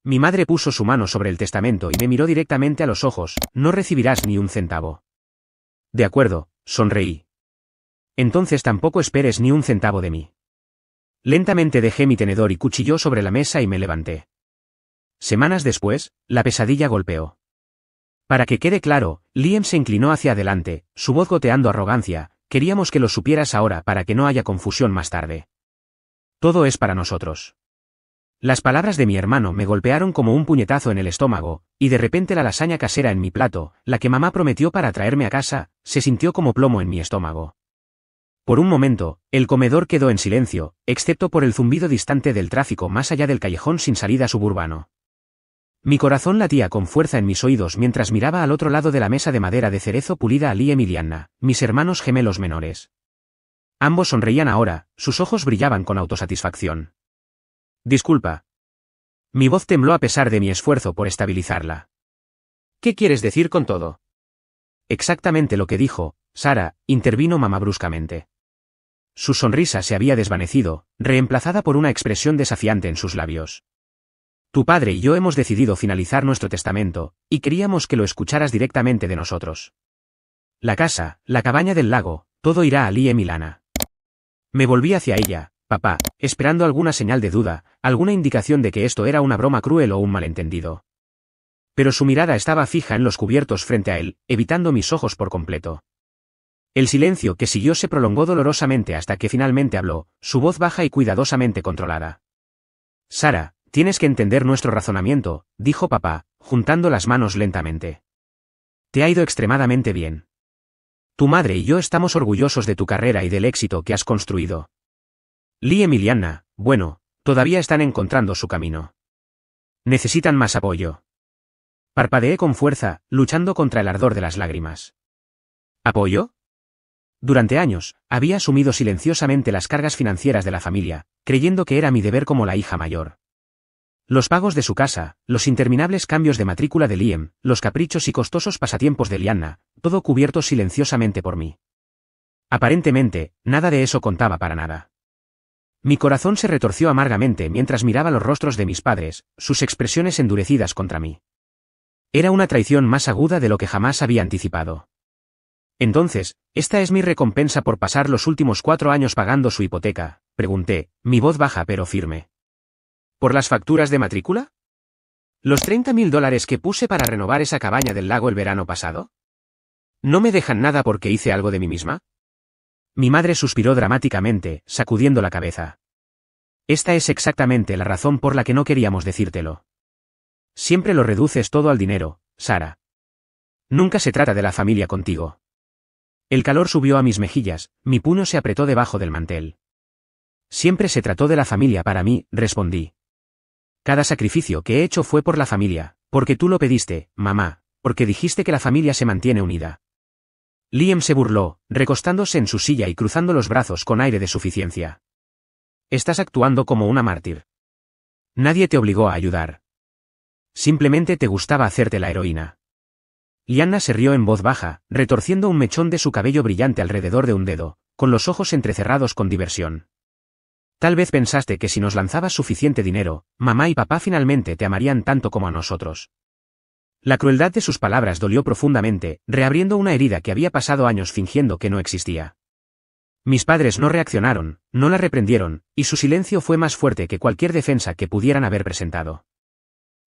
Mi madre puso su mano sobre el testamento y me miró directamente a los ojos. No recibirás ni un centavo. De acuerdo, sonreí. Entonces tampoco esperes ni un centavo de mí. Lentamente dejé mi tenedor y cuchillo sobre la mesa y me levanté. Semanas después, la pesadilla golpeó. Para que quede claro, Liam se inclinó hacia adelante, su voz goteando arrogancia. Queríamos que lo supieras ahora para que no haya confusión más tarde. Todo es para nosotros. Las palabras de mi hermano me golpearon como un puñetazo en el estómago, y de repente la lasaña casera en mi plato, la que mamá prometió para traerme a casa, se sintió como plomo en mi estómago. Por un momento, el comedor quedó en silencio, excepto por el zumbido distante del tráfico más allá del callejón sin salida suburbano. Mi corazón latía con fuerza en mis oídos mientras miraba al otro lado de la mesa de madera de cerezo pulida a Liam y Lyanna, mis hermanos gemelos menores. Ambos sonreían ahora, sus ojos brillaban con autosatisfacción. Disculpa. Mi voz tembló a pesar de mi esfuerzo por estabilizarla. ¿Qué quieres decir con todo? Exactamente lo que dijo, Sara, intervino mamá bruscamente. Su sonrisa se había desvanecido, reemplazada por una expresión desafiante en sus labios. Tu padre y yo hemos decidido finalizar nuestro testamento, y queríamos que lo escucharas directamente de nosotros. La casa, la cabaña del lago, todo irá a Liam y Lana. Me volví hacia ella, papá, esperando alguna señal de duda, alguna indicación de que esto era una broma cruel o un malentendido. Pero su mirada estaba fija en los cubiertos frente a él, evitando mis ojos por completo. El silencio que siguió se prolongó dolorosamente hasta que finalmente habló, su voz baja y cuidadosamente controlada. Sara, tienes que entender nuestro razonamiento, dijo papá, juntando las manos lentamente. Te ha ido extremadamente bien. Tu madre y yo estamos orgullosos de tu carrera y del éxito que has construido. Liam y Lyanna, bueno, todavía están encontrando su camino. Necesitan más apoyo. Parpadeé con fuerza, luchando contra el ardor de las lágrimas. ¿Apoyo? Durante años, había asumido silenciosamente las cargas financieras de la familia, creyendo que era mi deber como la hija mayor. Los pagos de su casa, los interminables cambios de matrícula de Liam, los caprichos y costosos pasatiempos de Lyanna, todo cubierto silenciosamente por mí. Aparentemente, nada de eso contaba para nada. Mi corazón se retorció amargamente mientras miraba los rostros de mis padres, sus expresiones endurecidas contra mí. Era una traición más aguda de lo que jamás había anticipado. Entonces, ¿esta es mi recompensa por pasar los últimos 4 años pagando su hipoteca?, pregunté, mi voz baja pero firme. ¿Por las facturas de matrícula? ¿Los $30.000 que puse para renovar esa cabaña del lago el verano pasado? ¿No me dejan nada porque hice algo de mí misma? Mi madre suspiró dramáticamente, sacudiendo la cabeza. Esta es exactamente la razón por la que no queríamos decírtelo. Siempre lo reduces todo al dinero, Sara. Nunca se trata de la familia contigo. El calor subió a mis mejillas, mi puño se apretó debajo del mantel. Siempre se trató de la familia para mí, respondí. Cada sacrificio que he hecho fue por la familia, porque tú lo pediste, mamá, porque dijiste que la familia se mantiene unida. Liam se burló, recostándose en su silla y cruzando los brazos con aire de suficiencia. Estás actuando como una mártir. Nadie te obligó a ayudar. Simplemente te gustaba hacerte la heroína. Lyanna se rió en voz baja, retorciendo un mechón de su cabello brillante alrededor de un dedo, con los ojos entrecerrados con diversión. Tal vez pensaste que si nos lanzabas suficiente dinero, mamá y papá finalmente te amarían tanto como a nosotros. La crueldad de sus palabras dolió profundamente, reabriendo una herida que había pasado años fingiendo que no existía. Mis padres no reaccionaron, no la reprendieron, y su silencio fue más fuerte que cualquier defensa que pudieran haber presentado.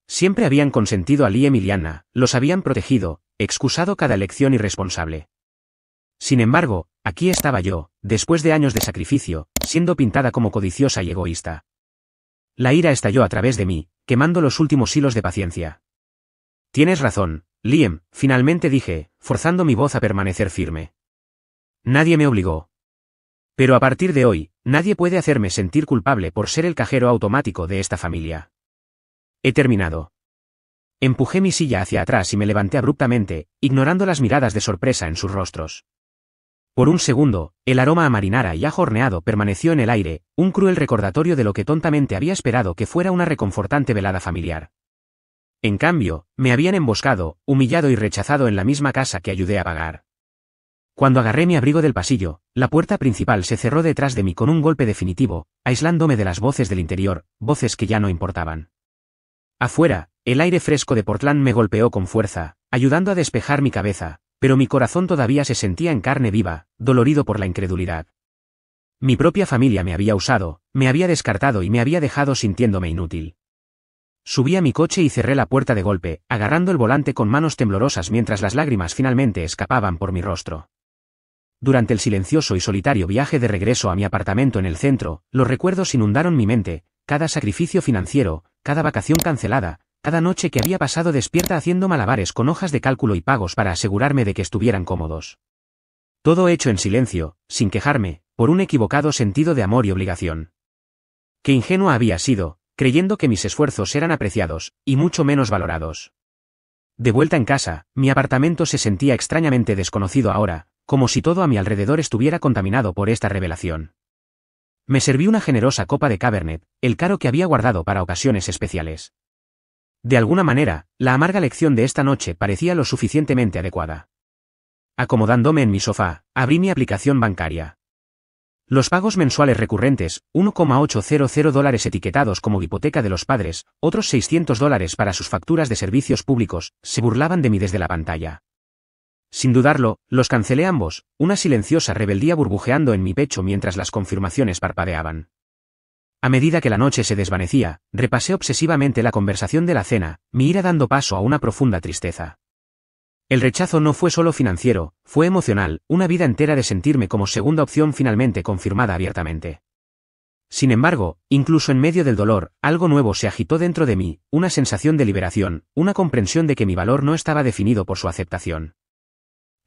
Siempre habían consentido a Liam y Lyanna, los habían protegido, excusado cada elección irresponsable. Sin embargo, aquí estaba yo, después de años de sacrificio, siendo pintada como codiciosa y egoísta. La ira estalló a través de mí, quemando los últimos hilos de paciencia. Tienes razón, Liam, finalmente dije, forzando mi voz a permanecer firme. Nadie me obligó. Pero a partir de hoy, nadie puede hacerme sentir culpable por ser el cajero automático de esta familia. He terminado. Empujé mi silla hacia atrás y me levanté abruptamente, ignorando las miradas de sorpresa en sus rostros. Por un segundo, el aroma a marinara y ajo horneado permaneció en el aire, un cruel recordatorio de lo que tontamente había esperado que fuera una reconfortante velada familiar. En cambio, me habían emboscado, humillado y rechazado en la misma casa que ayudé a pagar. Cuando agarré mi abrigo del pasillo, la puerta principal se cerró detrás de mí con un golpe definitivo, aislándome de las voces del interior, voces que ya no importaban. Afuera, el aire fresco de Portland me golpeó con fuerza, ayudando a despejar mi cabeza, pero mi corazón todavía se sentía en carne viva, dolorido por la incredulidad. Mi propia familia me había usado, me había descartado y me había dejado sintiéndome inútil. Subí a mi coche y cerré la puerta de golpe, agarrando el volante con manos temblorosas mientras las lágrimas finalmente escapaban por mi rostro. Durante el silencioso y solitario viaje de regreso a mi apartamento en el centro, los recuerdos inundaron mi mente, cada sacrificio financiero, cada vacación cancelada, cada noche que había pasado despierta haciendo malabares con hojas de cálculo y pagos para asegurarme de que estuvieran cómodos. Todo hecho en silencio, sin quejarme, por un equivocado sentido de amor y obligación. Qué ingenua había sido, creyendo que mis esfuerzos eran apreciados, y mucho menos valorados. De vuelta en casa, mi apartamento se sentía extrañamente desconocido ahora, como si todo a mi alrededor estuviera contaminado por esta revelación. Me serví una generosa copa de Cabernet, el caro que había guardado para ocasiones especiales. De alguna manera, la amarga lección de esta noche parecía lo suficientemente adecuada. Acomodándome en mi sofá, abrí mi aplicación bancaria. Los pagos mensuales recurrentes, $1,800 etiquetados como hipoteca de los padres, otros $600 para sus facturas de servicios públicos, se burlaban de mí desde la pantalla. Sin dudarlo, los cancelé ambos, una silenciosa rebeldía burbujeando en mi pecho mientras las confirmaciones parpadeaban. A medida que la noche se desvanecía, repasé obsesivamente la conversación de la cena, mi ira dando paso a una profunda tristeza. El rechazo no fue solo financiero, fue emocional, una vida entera de sentirme como segunda opción finalmente confirmada abiertamente. Sin embargo, incluso en medio del dolor, algo nuevo se agitó dentro de mí, una sensación de liberación, una comprensión de que mi valor no estaba definido por su aceptación.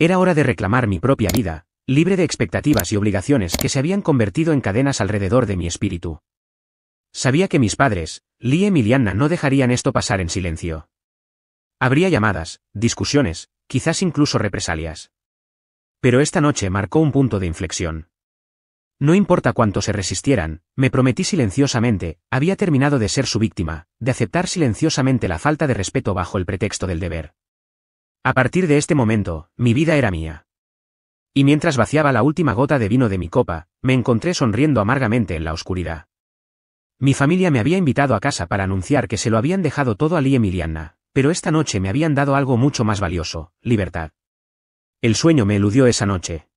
Era hora de reclamar mi propia vida, libre de expectativas y obligaciones que se habían convertido en cadenas alrededor de mi espíritu. Sabía que mis padres, Liam y Lianna, no dejarían esto pasar en silencio. Habría llamadas, discusiones, quizás incluso represalias. Pero esta noche marcó un punto de inflexión. No importa cuánto se resistieran, me prometí silenciosamente, había terminado de ser su víctima, de aceptar silenciosamente la falta de respeto bajo el pretexto del deber. A partir de este momento, mi vida era mía. Y mientras vaciaba la última gota de vino de mi copa, me encontré sonriendo amargamente en la oscuridad. Mi familia me había invitado a casa para anunciar que se lo habían dejado todo a Liam y Lianna, pero esta noche me habían dado algo mucho más valioso, libertad. El sueño me eludió esa noche.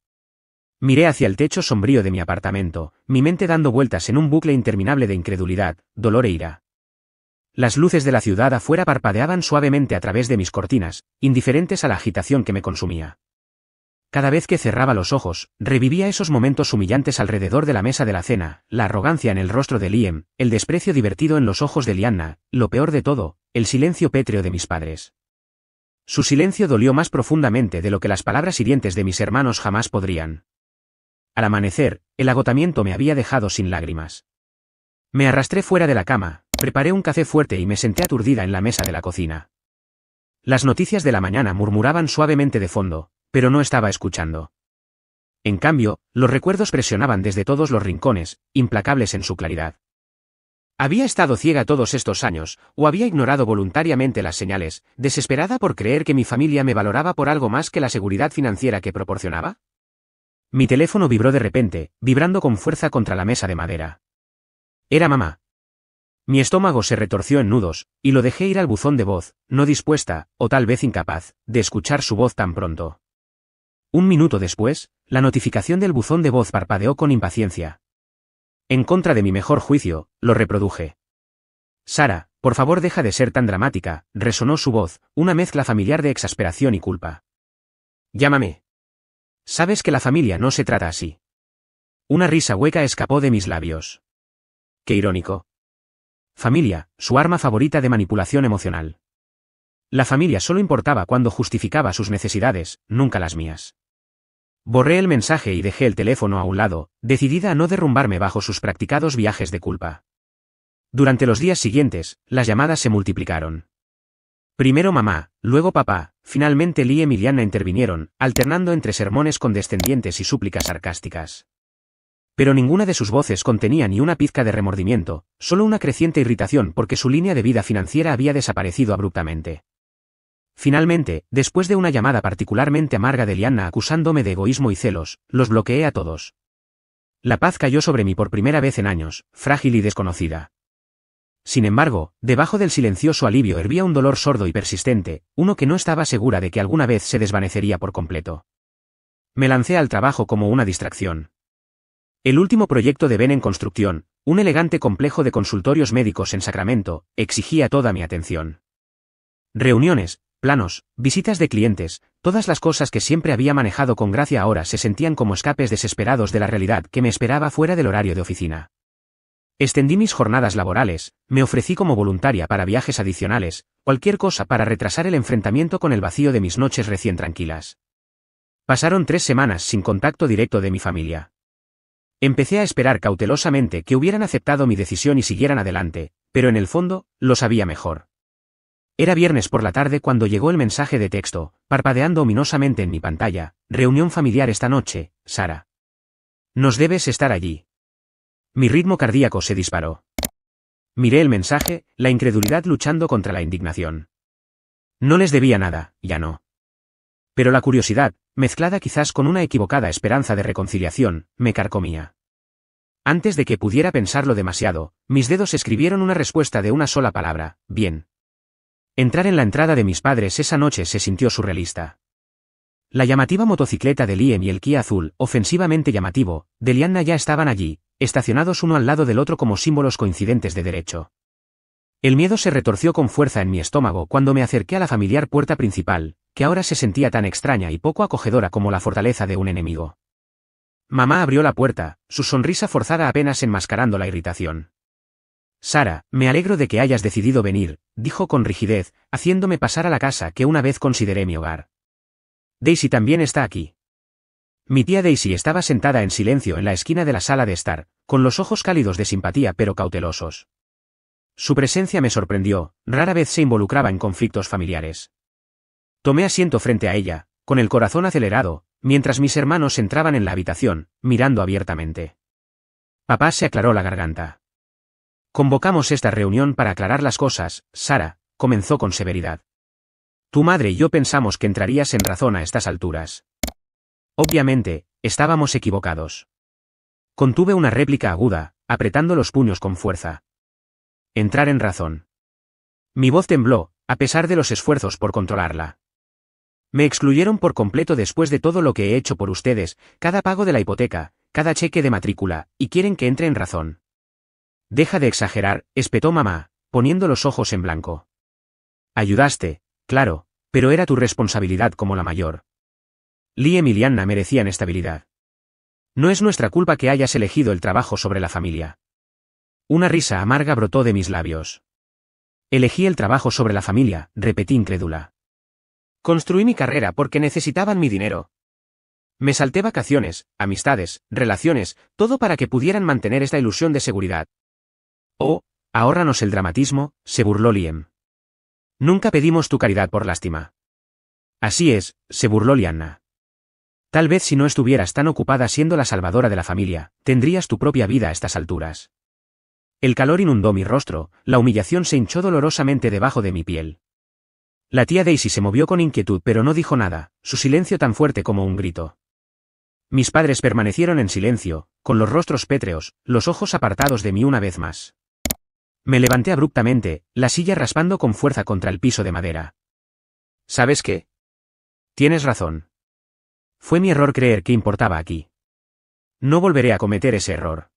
Miré hacia el techo sombrío de mi apartamento, mi mente dando vueltas en un bucle interminable de incredulidad, dolor e ira. Las luces de la ciudad afuera parpadeaban suavemente a través de mis cortinas, indiferentes a la agitación que me consumía. Cada vez que cerraba los ojos, revivía esos momentos humillantes alrededor de la mesa de la cena, la arrogancia en el rostro de Liam, el desprecio divertido en los ojos de Lianna, lo peor de todo, el silencio pétreo de mis padres. Su silencio dolió más profundamente de lo que las palabras hirientes de mis hermanos jamás podrían. Al amanecer, el agotamiento me había dejado sin lágrimas. Me arrastré fuera de la cama, preparé un café fuerte y me senté aturdida en la mesa de la cocina. Las noticias de la mañana murmuraban suavemente de fondo, pero no estaba escuchando. En cambio, los recuerdos presionaban desde todos los rincones, implacables en su claridad. ¿Había estado ciega todos estos años, o había ignorado voluntariamente las señales, desesperada por creer que mi familia me valoraba por algo más que la seguridad financiera que proporcionaba? Mi teléfono vibró de repente, vibrando con fuerza contra la mesa de madera. Era mamá. Mi estómago se retorció en nudos, y lo dejé ir al buzón de voz, no dispuesta, o tal vez incapaz, de escuchar su voz tan pronto. Un minuto después, la notificación del buzón de voz parpadeó con impaciencia. En contra de mi mejor juicio, lo reproduje. Sara, por favor deja de ser tan dramática, resonó su voz, una mezcla familiar de exasperación y culpa. Llámame. Sabes que la familia no se trata así. Una risa hueca escapó de mis labios. Qué irónico. Familia, su arma favorita de manipulación emocional. La familia solo importaba cuando justificaba sus necesidades, nunca las mías. Borré el mensaje y dejé el teléfono a un lado, decidida a no derrumbarme bajo sus practicados viajes de culpa. Durante los días siguientes, las llamadas se multiplicaron. Primero mamá, luego papá, finalmente Liam y Lianna intervinieron, alternando entre sermones condescendientes y súplicas sarcásticas. Pero ninguna de sus voces contenía ni una pizca de remordimiento, solo una creciente irritación porque su línea de vida financiera había desaparecido abruptamente. Finalmente, después de una llamada particularmente amarga de Lianna acusándome de egoísmo y celos, los bloqueé a todos. La paz cayó sobre mí por primera vez en años, frágil y desconocida. Sin embargo, debajo del silencioso alivio hervía un dolor sordo y persistente, uno que no estaba segura de que alguna vez se desvanecería por completo. Me lancé al trabajo como una distracción. El último proyecto de Ben en construcción, un elegante complejo de consultorios médicos en Sacramento, exigía toda mi atención. Reuniones, planos, visitas de clientes, todas las cosas que siempre había manejado con gracia ahora se sentían como escapes desesperados de la realidad que me esperaba fuera del horario de oficina. Extendí mis jornadas laborales, me ofrecí como voluntaria para viajes adicionales, cualquier cosa para retrasar el enfrentamiento con el vacío de mis noches recién tranquilas. Pasaron 3 semanas sin contacto directo de mi familia. Empecé a esperar cautelosamente que hubieran aceptado mi decisión y siguieran adelante, pero en el fondo, lo sabía mejor. Era viernes por la tarde cuando llegó el mensaje de texto, parpadeando ominosamente en mi pantalla: reunión familiar esta noche, Sara. Nos debes estar allí. Mi ritmo cardíaco se disparó. Miré el mensaje, la incredulidad luchando contra la indignación. No les debía nada, ya no. Pero la curiosidad, mezclada quizás con una equivocada esperanza de reconciliación, me carcomía. Antes de que pudiera pensarlo demasiado, mis dedos escribieron una respuesta de una sola palabra: bien. Entrar en la entrada de mis padres esa noche se sintió surrealista. La llamativa motocicleta de Liam y el Kia azul, ofensivamente llamativo, de Lianna ya estaban allí, estacionados uno al lado del otro como símbolos coincidentes de derecho. El miedo se retorció con fuerza en mi estómago cuando me acerqué a la familiar puerta principal, que ahora se sentía tan extraña y poco acogedora como la fortaleza de un enemigo. Mamá abrió la puerta, su sonrisa forzada apenas enmascarando la irritación. Sara, me alegro de que hayas decidido venir, dijo con rigidez, haciéndome pasar a la casa que una vez consideré mi hogar. Daisy también está aquí. Mi tía Daisy estaba sentada en silencio en la esquina de la sala de estar, con los ojos cálidos de simpatía pero cautelosos. Su presencia me sorprendió, rara vez se involucraba en conflictos familiares. Tomé asiento frente a ella, con el corazón acelerado, mientras mis hermanos entraban en la habitación, mirando abiertamente. Papá se aclaró la garganta. Convocamos esta reunión para aclarar las cosas, Sara, comenzó con severidad. Tu madre y yo pensamos que entrarías en razón a estas alturas. Obviamente, estábamos equivocados. Contuve una réplica aguda, apretando los puños con fuerza. Entrar en razón. Mi voz tembló, a pesar de los esfuerzos por controlarla. Me excluyeron por completo después de todo lo que he hecho por ustedes, cada pago de la hipoteca, cada cheque de matrícula, y quieren que entre en razón. Deja de exagerar, espetó mamá, poniendo los ojos en blanco. Ayudaste, claro, pero era tu responsabilidad como la mayor. Liam y Lianna merecían estabilidad. No es nuestra culpa que hayas elegido el trabajo sobre la familia. Una risa amarga brotó de mis labios. Elegí el trabajo sobre la familia, repetí incrédula. Construí mi carrera porque necesitaban mi dinero. Me salté vacaciones, amistades, relaciones, todo para que pudieran mantener esta ilusión de seguridad. Oh, ahórranos el dramatismo, se burló Liam. Nunca pedimos tu caridad por lástima. Así es, se burló Lianna. Tal vez si no estuvieras tan ocupada siendo la salvadora de la familia, tendrías tu propia vida a estas alturas. El calor inundó mi rostro, la humillación se hinchó dolorosamente debajo de mi piel. La tía Daisy se movió con inquietud pero no dijo nada, su silencio tan fuerte como un grito. Mis padres permanecieron en silencio, con los rostros pétreos, los ojos apartados de mí una vez más. Me levanté abruptamente, la silla raspando con fuerza contra el piso de madera. ¿Sabes qué? Tienes razón. Fue mi error creer que importaba aquí. No volveré a cometer ese error.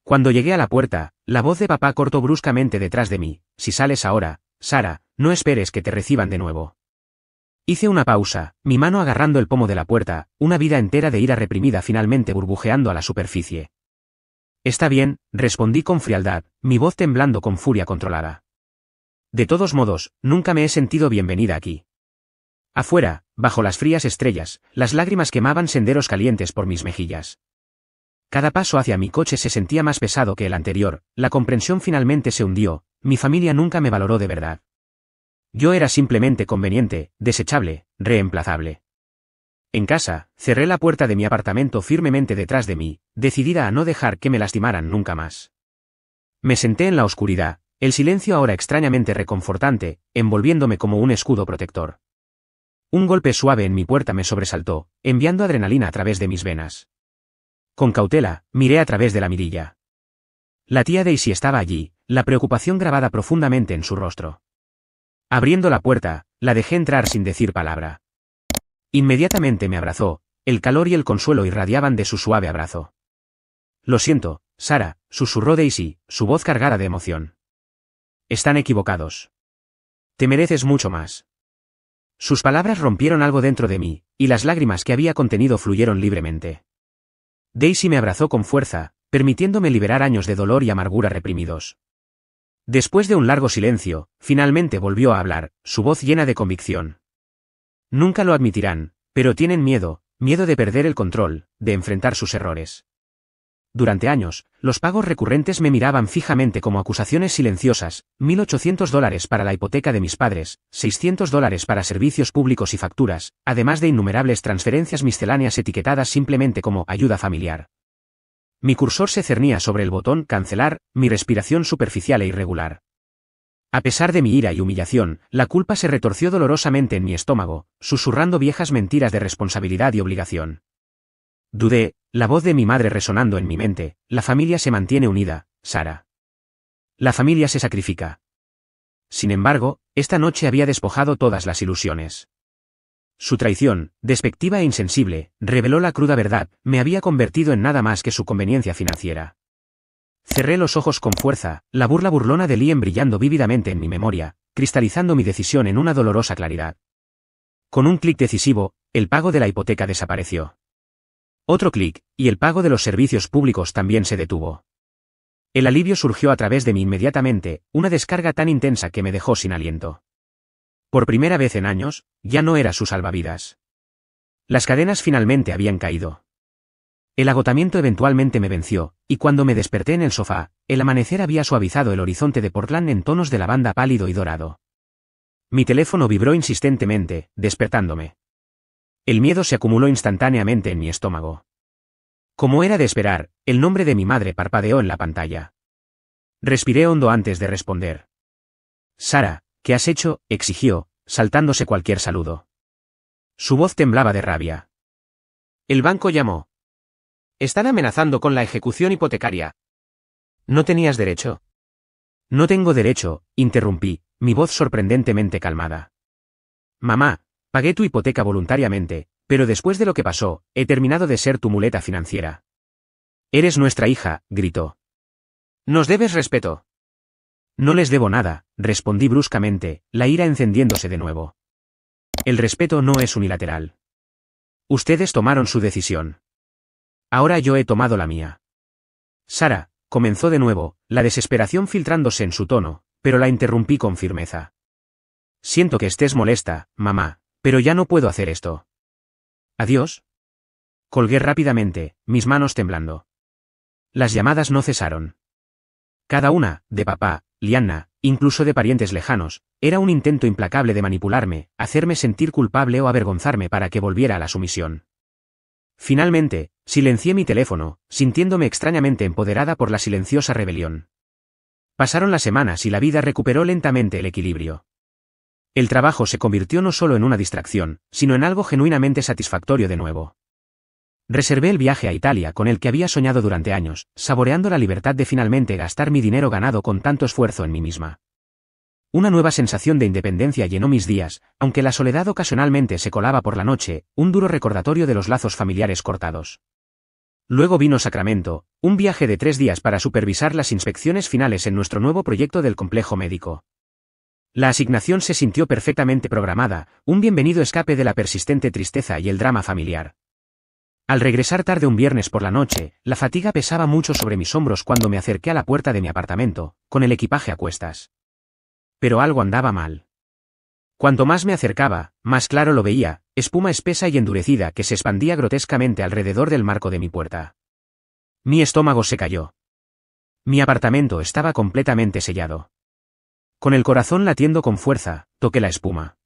Cuando llegué a la puerta, la voz de papá cortó bruscamente detrás de mí: si sales ahora, Sara, no esperes que te reciban de nuevo. Hice una pausa, mi mano agarrando el pomo de la puerta, una vida entera de ira reprimida finalmente burbujeando a la superficie. Está bien, respondí con frialdad, mi voz temblando con furia controlada. De todos modos, nunca me he sentido bienvenida aquí. Afuera, bajo las frías estrellas, las lágrimas quemaban senderos calientes por mis mejillas. Cada paso hacia mi coche se sentía más pesado que el anterior, la comprensión finalmente se hundió, mi familia nunca me valoró de verdad. Yo era simplemente conveniente, desechable, reemplazable. En casa, cerré la puerta de mi apartamento firmemente detrás de mí, decidida a no dejar que me lastimaran nunca más. Me senté en la oscuridad, el silencio ahora extrañamente reconfortante, envolviéndome como un escudo protector. Un golpe suave en mi puerta me sobresaltó, enviando adrenalina a través de mis venas. Con cautela, miré a través de la mirilla. La tía Daisy estaba allí, la preocupación grabada profundamente en su rostro. Abriendo la puerta, la dejé entrar sin decir palabra. Inmediatamente me abrazó, el calor y el consuelo irradiaban de su suave abrazo. Lo siento, Sara, susurró Daisy, su voz cargada de emoción. Están equivocados. Te mereces mucho más. Sus palabras rompieron algo dentro de mí, y las lágrimas que había contenido fluyeron libremente. Daisy me abrazó con fuerza, permitiéndome liberar años de dolor y amargura reprimidos. Después de un largo silencio, finalmente volvió a hablar, su voz llena de convicción. Nunca lo admitirán, pero tienen miedo de perder el control, de enfrentar sus errores. Durante años, los pagos recurrentes me miraban fijamente como acusaciones silenciosas, $1.800 para la hipoteca de mis padres, $600 para servicios públicos y facturas, además de innumerables transferencias misceláneas etiquetadas simplemente como ayuda familiar. Mi cursor se cernía sobre el botón cancelar, mi respiración superficial e irregular. A pesar de mi ira y humillación, la culpa se retorció dolorosamente en mi estómago, susurrando viejas mentiras de responsabilidad y obligación. Dudé, la voz de mi madre resonando en mi mente, la familia se mantiene unida, Sara. La familia se sacrifica. Sin embargo, esta noche había despojado todas las ilusiones. Su traición, despectiva e insensible, reveló la cruda verdad, me había convertido en nada más que su conveniencia financiera. Cerré los ojos con fuerza, la burla burlona de Liam brillando vívidamente en mi memoria, cristalizando mi decisión en una dolorosa claridad. Con un clic decisivo, el pago de la hipoteca desapareció. Otro clic, y el pago de los servicios públicos también se detuvo. El alivio surgió a través de mí inmediatamente, una descarga tan intensa que me dejó sin aliento. Por primera vez en años, ya no era su salvavidas. Las cadenas finalmente habían caído. El agotamiento eventualmente me venció, y cuando me desperté en el sofá, el amanecer había suavizado el horizonte de Portland en tonos de lavanda pálido y dorado. Mi teléfono vibró insistentemente, despertándome. El miedo se acumuló instantáneamente en mi estómago. Como era de esperar, el nombre de mi madre parpadeó en la pantalla. Respiré hondo antes de responder. Sara, ¿qué has hecho?, exigió, saltándose cualquier saludo. Su voz temblaba de rabia. El banco llamó. Están amenazando con la ejecución hipotecaria. ¿No tenías derecho? No tengo derecho, interrumpí, mi voz sorprendentemente calmada. Mamá, pagué tu hipoteca voluntariamente, pero después de lo que pasó, he terminado de ser tu muleta financiera. Eres nuestra hija, gritó. Nos debes respeto. No les debo nada, respondí bruscamente, la ira encendiéndose de nuevo. El respeto no es unilateral. Ustedes tomaron su decisión. Ahora yo he tomado la mía. Sara, comenzó de nuevo, la desesperación filtrándose en su tono, pero la interrumpí con firmeza. Siento que estés molesta, mamá, pero ya no puedo hacer esto. ¿Adiós? Colgué rápidamente, mis manos temblando. Las llamadas no cesaron. Cada una, de papá, Lianna, incluso de parientes lejanos, era un intento implacable de manipularme, hacerme sentir culpable o avergonzarme para que volviera a la sumisión. Finalmente, silencié mi teléfono, sintiéndome extrañamente empoderada por la silenciosa rebelión. Pasaron las semanas y la vida recuperó lentamente el equilibrio. El trabajo se convirtió no solo en una distracción, sino en algo genuinamente satisfactorio de nuevo. Reservé el viaje a Italia con el que había soñado durante años, saboreando la libertad de finalmente gastar mi dinero ganado con tanto esfuerzo en mí misma. Una nueva sensación de independencia llenó mis días, aunque la soledad ocasionalmente se colaba por la noche, un duro recordatorio de los lazos familiares cortados. Luego vino Sacramento, un viaje de 3 días para supervisar las inspecciones finales en nuestro nuevo proyecto del complejo médico. La asignación se sintió perfectamente programada, un bienvenido escape de la persistente tristeza y el drama familiar. Al regresar tarde un viernes por la noche, la fatiga pesaba mucho sobre mis hombros cuando me acerqué a la puerta de mi apartamento, con el equipaje a cuestas. Pero algo andaba mal. Cuanto más me acercaba, más claro lo veía, espuma espesa y endurecida que se expandía grotescamente alrededor del marco de mi puerta. Mi estómago se cayó. Mi apartamento estaba completamente sellado. Con el corazón latiendo con fuerza, toqué la espuma.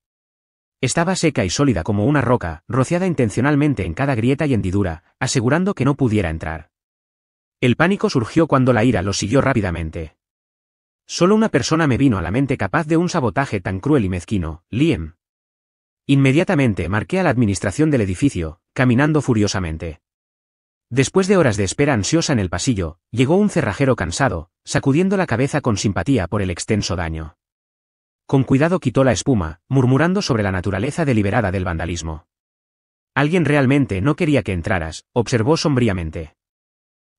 Estaba seca y sólida como una roca, rociada intencionalmente en cada grieta y hendidura, asegurando que no pudiera entrar. El pánico surgió cuando la ira lo siguió rápidamente. Solo una persona me vino a la mente capaz de un sabotaje tan cruel y mezquino, Liam. Inmediatamente marqué a la administración del edificio, caminando furiosamente. Después de horas de espera ansiosa en el pasillo, llegó un cerrajero cansado, sacudiendo la cabeza con simpatía por el extenso daño. Con cuidado quitó la espuma, murmurando sobre la naturaleza deliberada del vandalismo. Alguien realmente no quería que entraras, observó sombríamente.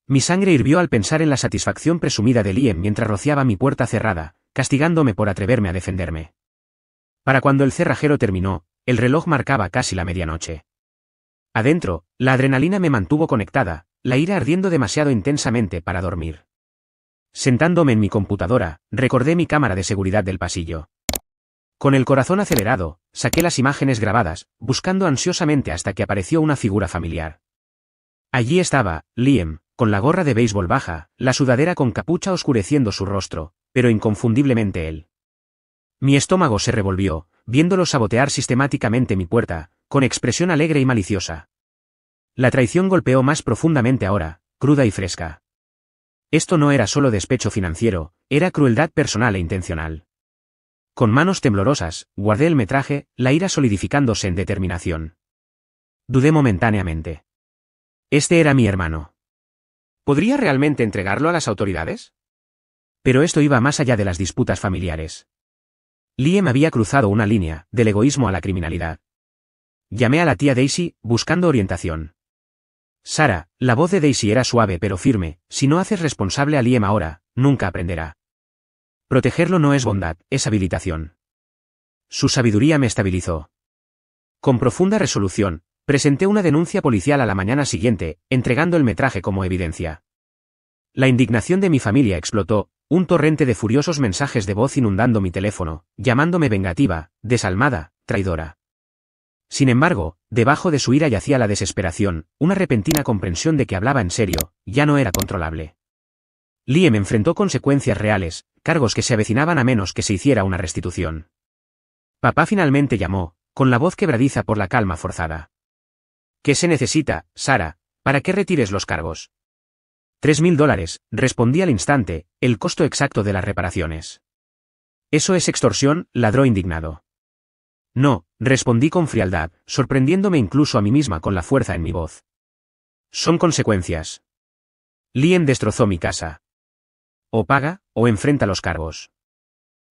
Mi sangre hirvió al pensar en la satisfacción presumida de Liam mientras rociaba mi puerta cerrada, castigándome por atreverme a defenderme. Para cuando el cerrajero terminó, el reloj marcaba casi la medianoche. Adentro, la adrenalina me mantuvo conectada, la ira ardiendo demasiado intensamente para dormir. Sentándome en mi computadora, recordé mi cámara de seguridad del pasillo. Con el corazón acelerado, saqué las imágenes grabadas, buscando ansiosamente hasta que apareció una figura familiar. Allí estaba, Liam, con la gorra de béisbol baja, la sudadera con capucha oscureciendo su rostro, pero inconfundiblemente él. Mi estómago se revolvió, viéndolo sabotear sistemáticamente mi puerta, con expresión alegre y maliciosa. La traición golpeó más profundamente ahora, cruda y fresca. Esto no era solo despecho financiero, era crueldad personal e intencional. Con manos temblorosas, guardé el metraje, la ira solidificándose en determinación. Dudé momentáneamente. Este era mi hermano. ¿Podría realmente entregarlo a las autoridades? Pero esto iba más allá de las disputas familiares. Liam había cruzado una línea, del egoísmo a la criminalidad. Llamé a la tía Daisy, buscando orientación. Sara, la voz de Daisy era suave pero firme, si no haces responsable a Liam ahora, nunca aprenderá. Protegerlo no es bondad, es habilitación. Su sabiduría me estabilizó. Con profunda resolución, presenté una denuncia policial a la mañana siguiente, entregando el metraje como evidencia. La indignación de mi familia explotó, un torrente de furiosos mensajes de voz inundando mi teléfono, llamándome vengativa, desalmada, traidora. Sin embargo, debajo de su ira yacía la desesperación, una repentina comprensión de que hablaba en serio, ya no era controlable. Liam enfrentó consecuencias reales, cargos que se avecinaban a menos que se hiciera una restitución. Papá finalmente llamó, con la voz quebradiza por la calma forzada. ¿Qué se necesita, Sara, para que retires los cargos? $3.000, respondí al instante, el costo exacto de las reparaciones. Eso es extorsión, ladró indignado. No, respondí con frialdad, sorprendiéndome incluso a mí misma con la fuerza en mi voz. Son consecuencias. Liam destrozó mi casa. O paga, o enfrenta los cargos.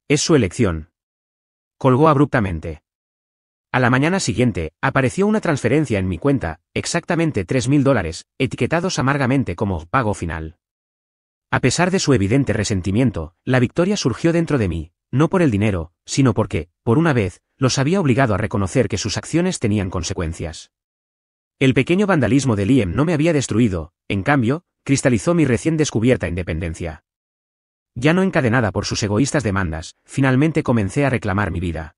Es su elección. Colgó abruptamente. A la mañana siguiente, apareció una transferencia en mi cuenta, exactamente $3.000, etiquetados amargamente como pago final. A pesar de su evidente resentimiento, la victoria surgió dentro de mí, no por el dinero, sino porque, por una vez, los había obligado a reconocer que sus acciones tenían consecuencias. El pequeño vandalismo de Liam no me había destruido, en cambio, cristalizó mi recién descubierta independencia. Ya no encadenada por sus egoístas demandas, finalmente comencé a reclamar mi vida.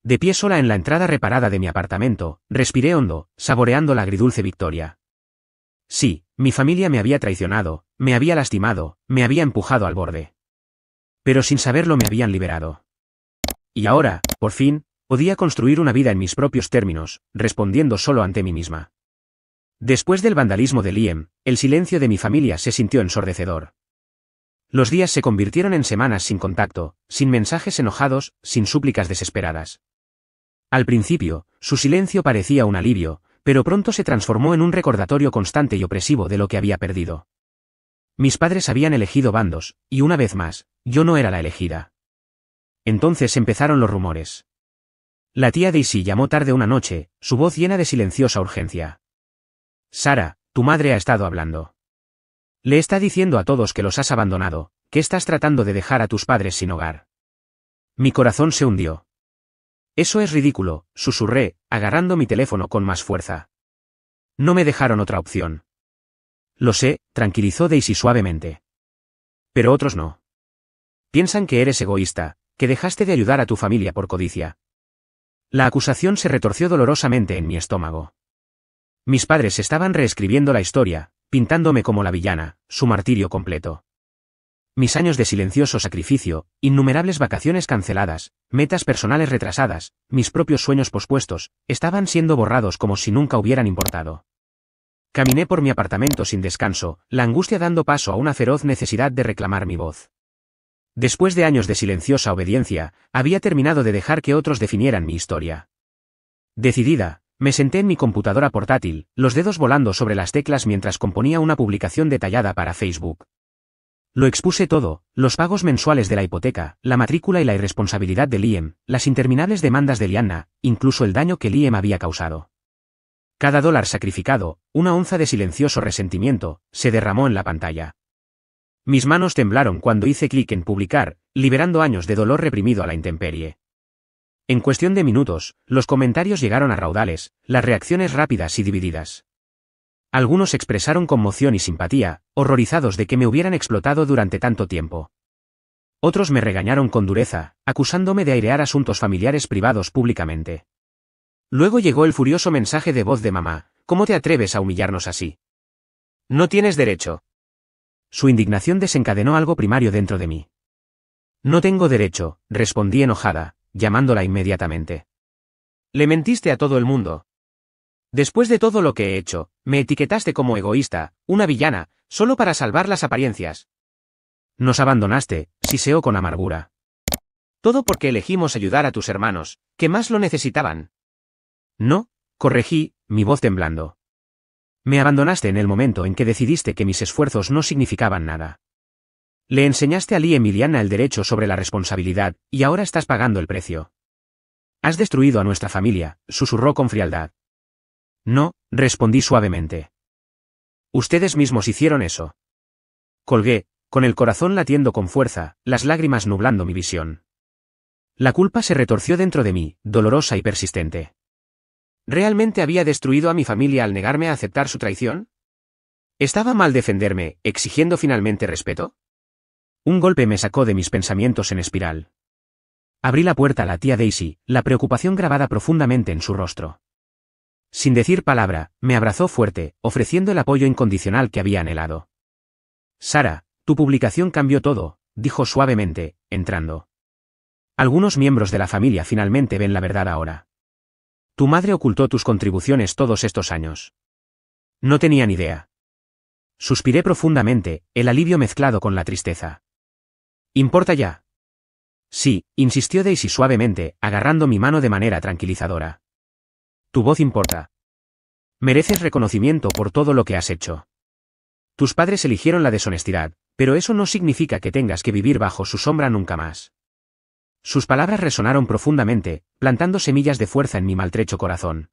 De pie sola en la entrada reparada de mi apartamento, respiré hondo, saboreando la agridulce victoria. Sí, mi familia me había traicionado, me había lastimado, me había empujado al borde. Pero sin saberlo me habían liberado. Y ahora, por fin, podía construir una vida en mis propios términos, respondiendo solo ante mí misma. Después del vandalismo de Liam, el silencio de mi familia se sintió ensordecedor. Los días se convirtieron en semanas sin contacto, sin mensajes enojados, sin súplicas desesperadas. Al principio, su silencio parecía un alivio, pero pronto se transformó en un recordatorio constante y opresivo de lo que había perdido. Mis padres habían elegido bandos, y una vez más, yo no era la elegida. Entonces empezaron los rumores. La tía Daisy llamó tarde una noche, su voz llena de silenciosa urgencia. Sara, tu madre ha estado hablando. Le está diciendo a todos que los has abandonado, que estás tratando de dejar a tus padres sin hogar. Mi corazón se hundió. Eso es ridículo, susurré, agarrando mi teléfono con más fuerza. No me dejaron otra opción. Lo sé, tranquilizó Daisy suavemente. Pero otros no. Piensan que eres egoísta, que dejaste de ayudar a tu familia por codicia. La acusación se retorció dolorosamente en mi estómago. Mis padres estaban reescribiendo la historia, pintándome como la villana, su martirio completo. Mis años de silencioso sacrificio, innumerables vacaciones canceladas, metas personales retrasadas, mis propios sueños pospuestos, estaban siendo borrados como si nunca hubieran importado. Caminé por mi apartamento sin descanso, la angustia dando paso a una feroz necesidad de reclamar mi voz. Después de años de silenciosa obediencia, había terminado de dejar que otros definieran mi historia. Decidida, Me senté en mi computadora portátil, los dedos volando sobre las teclas mientras componía una publicación detallada para Facebook. Lo expuse todo, los pagos mensuales de la hipoteca, la matrícula y la irresponsabilidad de Liam, las interminables demandas de Lianna, incluso el daño que Liam había causado. Cada dólar sacrificado, una onza de silencioso resentimiento, se derramó en la pantalla. Mis manos temblaron cuando hice clic en publicar, liberando años de dolor reprimido a la intemperie. En cuestión de minutos, los comentarios llegaron a raudales, las reacciones rápidas y divididas. Algunos expresaron conmoción y simpatía, horrorizados de que me hubieran explotado durante tanto tiempo. Otros me regañaron con dureza, acusándome de airear asuntos familiares privados públicamente. Luego llegó el furioso mensaje de voz de mamá: ¿cómo te atreves a humillarnos así? No tienes derecho. Su indignación desencadenó algo primario dentro de mí. No tengo derecho, respondí enojada, llamándola inmediatamente. Le mentiste a todo el mundo. Después de todo lo que he hecho, me etiquetaste como egoísta, una villana, solo para salvar las apariencias. Nos abandonaste, siseó con amargura. Todo porque elegimos ayudar a tus hermanos, que más lo necesitaban. No, corregí, mi voz temblando. Me abandonaste en el momento en que decidiste que mis esfuerzos no significaban nada. Le enseñaste a Liam y Lianna el derecho sobre la responsabilidad, y ahora estás pagando el precio. Has destruido a nuestra familia, susurró con frialdad. No, respondí suavemente. Ustedes mismos hicieron eso. Colgué, con el corazón latiendo con fuerza, las lágrimas nublando mi visión. La culpa se retorció dentro de mí, dolorosa y persistente. ¿Realmente había destruido a mi familia al negarme a aceptar su traición? ¿Estaba mal defenderme, exigiendo finalmente respeto? Un golpe me sacó de mis pensamientos en espiral. Abrí la puerta a la tía Daisy, la preocupación grabada profundamente en su rostro. Sin decir palabra, me abrazó fuerte, ofreciendo el apoyo incondicional que había anhelado. Sara, tu publicación cambió todo, dijo suavemente, entrando. Algunos miembros de la familia finalmente ven la verdad ahora. Tu madre ocultó tus contribuciones todos estos años. No tenían idea. Suspiré profundamente, el alivio mezclado con la tristeza. ¿Importa ya? Sí, insistió Daisy suavemente, agarrando mi mano de manera tranquilizadora. Tu voz importa. Mereces reconocimiento por todo lo que has hecho. Tus padres eligieron la deshonestidad, pero eso no significa que tengas que vivir bajo su sombra nunca más. Sus palabras resonaron profundamente, plantando semillas de fuerza en mi maltrecho corazón.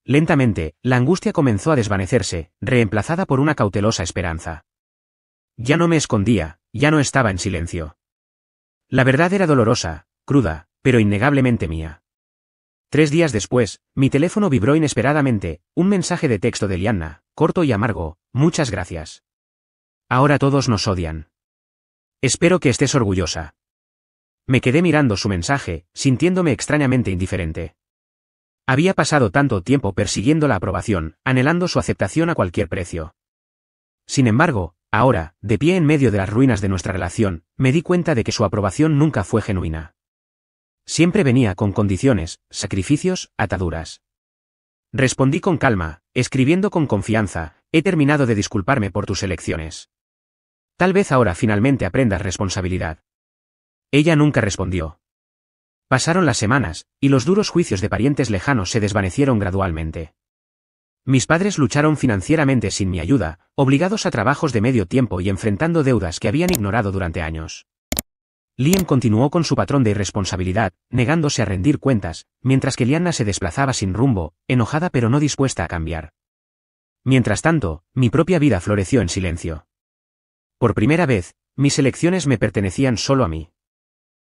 Lentamente, la angustia comenzó a desvanecerse, reemplazada por una cautelosa esperanza. Ya no me escondía, ya no estaba en silencio. La verdad era dolorosa, cruda, pero innegablemente mía. 3 días después, mi teléfono vibró inesperadamente, un mensaje de texto de Lianna, corto y amargo: muchas gracias. Ahora todos nos odian. Espero que estés orgullosa. Me quedé mirando su mensaje, sintiéndome extrañamente indiferente. Había pasado tanto tiempo persiguiendo la aprobación, anhelando su aceptación a cualquier precio. Sin embargo, ahora, de pie en medio de las ruinas de nuestra relación, me di cuenta de que su aprobación nunca fue genuina. Siempre venía con condiciones, sacrificios, ataduras. Respondí con calma, escribiendo con confianza: he terminado de disculparme por tus elecciones. Tal vez ahora finalmente aprendas responsabilidad. Ella nunca respondió. Pasaron las semanas, y los duros juicios de parientes lejanos se desvanecieron gradualmente. Mis padres lucharon financieramente sin mi ayuda, obligados a trabajos de medio tiempo y enfrentando deudas que habían ignorado durante años. Liam continuó con su patrón de irresponsabilidad, negándose a rendir cuentas, mientras que Lianna se desplazaba sin rumbo, enojada pero no dispuesta a cambiar. Mientras tanto, mi propia vida floreció en silencio. Por primera vez, mis elecciones me pertenecían solo a mí.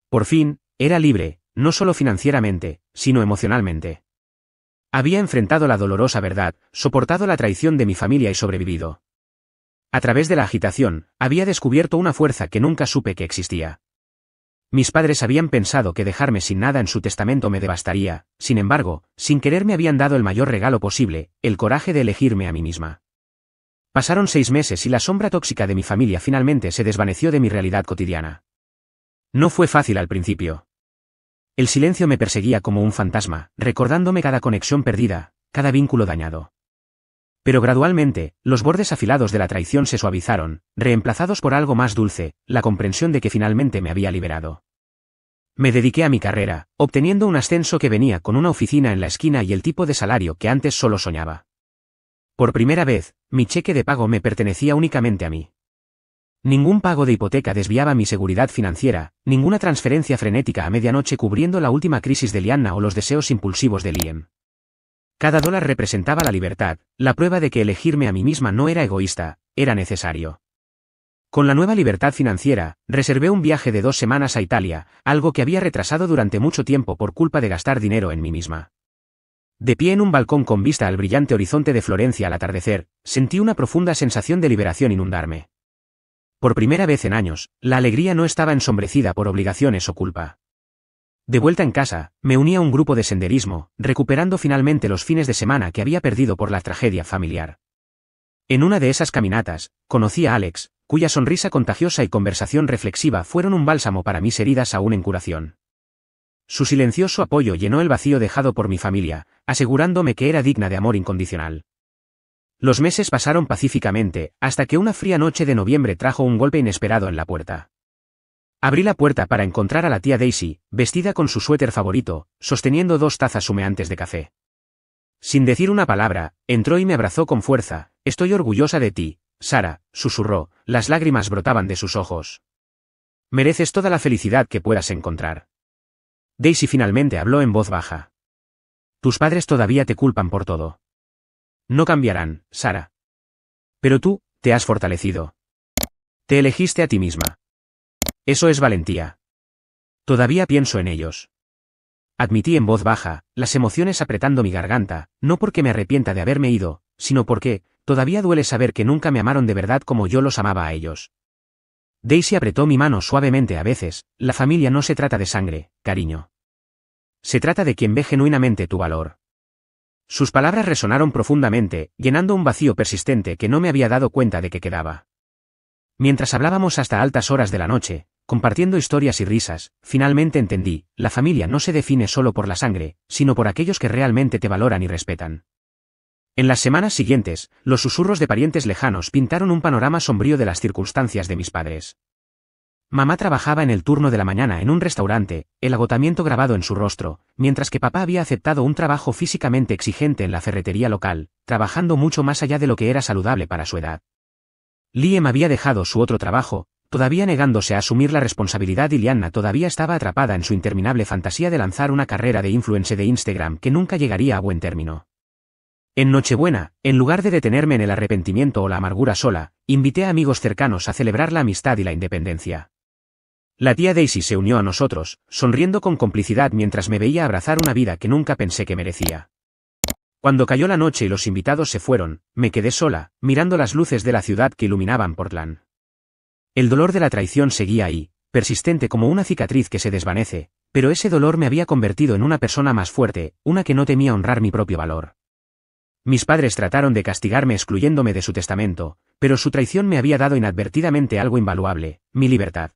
Por fin, era libre, no solo financieramente, sino emocionalmente. Había enfrentado la dolorosa verdad, soportado la traición de mi familia y sobrevivido. A través de la agitación, había descubierto una fuerza que nunca supe que existía. Mis padres habían pensado que dejarme sin nada en su testamento me devastaría, sin embargo, sin querer me habían dado el mayor regalo posible, el coraje de elegirme a mí misma. Pasaron 6 meses y la sombra tóxica de mi familia finalmente se desvaneció de mi realidad cotidiana. No fue fácil al principio. El silencio me perseguía como un fantasma, recordándome cada conexión perdida, cada vínculo dañado. Pero gradualmente, los bordes afilados de la traición se suavizaron, reemplazados por algo más dulce, la comprensión de que finalmente me había liberado. Me dediqué a mi carrera, obteniendo un ascenso que venía con una oficina en la esquina y el tipo de salario que antes solo soñaba. Por primera vez, mi cheque de pago me pertenecía únicamente a mí. Ningún pago de hipoteca desviaba mi seguridad financiera, ninguna transferencia frenética a medianoche cubriendo la última crisis de Lianna o los deseos impulsivos de Liam. Cada dólar representaba la libertad, la prueba de que elegirme a mí misma no era egoísta, era necesario. Con la nueva libertad financiera, reservé un viaje de 2 semanas a Italia, algo que había retrasado durante mucho tiempo por culpa de gastar dinero en mí misma. De pie en un balcón con vista al brillante horizonte de Florencia al atardecer, sentí una profunda sensación de liberación inundarme. Por primera vez en años, la alegría no estaba ensombrecida por obligaciones o culpa. De vuelta en casa, me uní a un grupo de senderismo, recuperando finalmente los fines de semana que había perdido por la tragedia familiar. En una de esas caminatas, conocí a Alex, cuya sonrisa contagiosa y conversación reflexiva fueron un bálsamo para mis heridas aún en curación. Su silencioso apoyo llenó el vacío dejado por mi familia, asegurándome que era digna de amor incondicional. Los meses pasaron pacíficamente, hasta que una fría noche de noviembre trajo un golpe inesperado en la puerta. Abrí la puerta para encontrar a la tía Daisy, vestida con su suéter favorito, sosteniendo 2 tazas humeantes de café. Sin decir una palabra, entró y me abrazó con fuerza. «Estoy orgullosa de ti, Sara», susurró, las lágrimas brotaban de sus ojos. «Mereces toda la felicidad que puedas encontrar». Daisy finalmente habló en voz baja. «Tus padres todavía te culpan por todo. No cambiarán, Sara. Pero tú, te has fortalecido. Te elegiste a ti misma. Eso es valentía. Todavía pienso en ellos». Admití en voz baja, las emociones apretando mi garganta, no porque me arrepienta de haberme ido, sino porque, todavía duele saber que nunca me amaron de verdad como yo los amaba a ellos. Daisy apretó mi mano suavemente. A veces, la familia no se trata de sangre, cariño. Se trata de quien ve genuinamente tu valor. Sus palabras resonaron profundamente, llenando un vacío persistente que no me había dado cuenta de que quedaba. Mientras hablábamos hasta altas horas de la noche, compartiendo historias y risas, finalmente entendí, la familia no se define solo por la sangre, sino por aquellos que realmente te valoran y respetan. En las semanas siguientes, los susurros de parientes lejanos pintaron un panorama sombrío de las circunstancias de mis padres. Mamá trabajaba en el turno de la mañana en un restaurante, el agotamiento grabado en su rostro, mientras que papá había aceptado un trabajo físicamente exigente en la ferretería local, trabajando mucho más allá de lo que era saludable para su edad. Liam había dejado su otro trabajo, todavía negándose a asumir la responsabilidad, y Lianna todavía estaba atrapada en su interminable fantasía de lanzar una carrera de influencer de Instagram que nunca llegaría a buen término. En Nochebuena, en lugar de detenerme en el arrepentimiento o la amargura sola, invité a amigos cercanos a celebrar la amistad y la independencia. La tía Daisy se unió a nosotros, sonriendo con complicidad mientras me veía abrazar una vida que nunca pensé que merecía. Cuando cayó la noche y los invitados se fueron, me quedé sola, mirando las luces de la ciudad que iluminaban Portland. El dolor de la traición seguía ahí, persistente como una cicatriz que se desvanece, pero ese dolor me había convertido en una persona más fuerte, una que no temía honrar mi propio valor. Mis padres trataron de castigarme excluyéndome de su testamento, pero su traición me había dado inadvertidamente algo invaluable, mi libertad.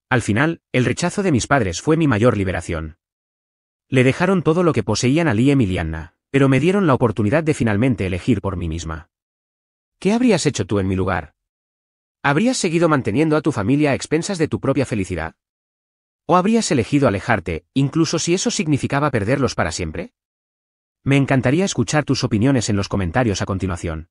Al final, el rechazo de mis padres fue mi mayor liberación. Le dejaron todo lo que poseían a Liam y Lianna, pero me dieron la oportunidad de finalmente elegir por mí misma. ¿Qué habrías hecho tú en mi lugar? ¿Habrías seguido manteniendo a tu familia a expensas de tu propia felicidad? ¿O habrías elegido alejarte, incluso si eso significaba perderlos para siempre? Me encantaría escuchar tus opiniones en los comentarios a continuación.